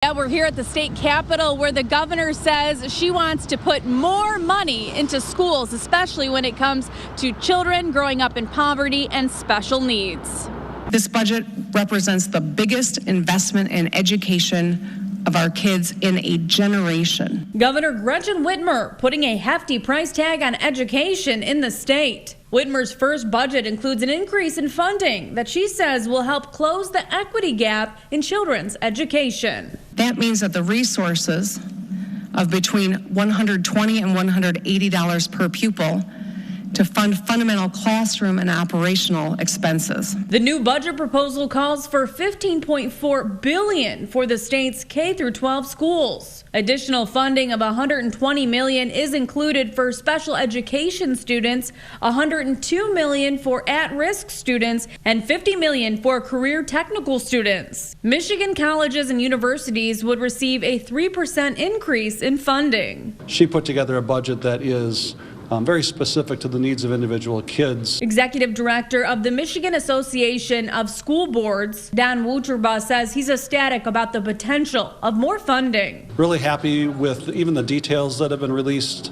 Yeah, we're here at the state capitol where the governor says she wants to put more money into schools, especially when it comes to children growing up in poverty and special needs. This budget represents the biggest investment in education of our kids in a generation. Governor Gretchen Whitmer putting a hefty price tag on education in the state. Whitmer's first budget includes an increase in funding that she says will help close the equity gap in children's education. That means that the resources of between $120 and $180 per pupil to fund fundamental classroom and operational expenses. The new budget proposal calls for $15.4 billion for the state's K-12 schools. Additional funding of $120 million is included for special education students, $102 million for at-risk students, and $50 million for career technical students. Michigan colleges and universities would receive a 3% increase in funding. She put together a budget that is very specific to the needs of individual kids. Executive Director of the Michigan Association of School Boards, Don Wucherba, says he's ecstatic about the potential of more funding. Really happy with even the details that have been released.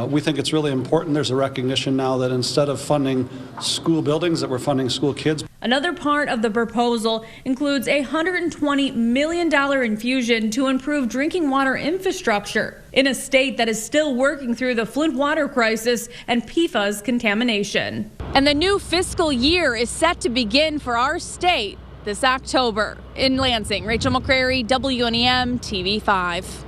We think it's really important. There's a recognition now that instead of funding school buildings, that we're funding school kids. Another part of the proposal includes a $120 million infusion to improve drinking water infrastructure in a state that is still working through the Flint water crisis and PFAS contamination. And the new fiscal year is set to begin for our state this October. In Lansing, Rachel McCrary, WNEM TV 5.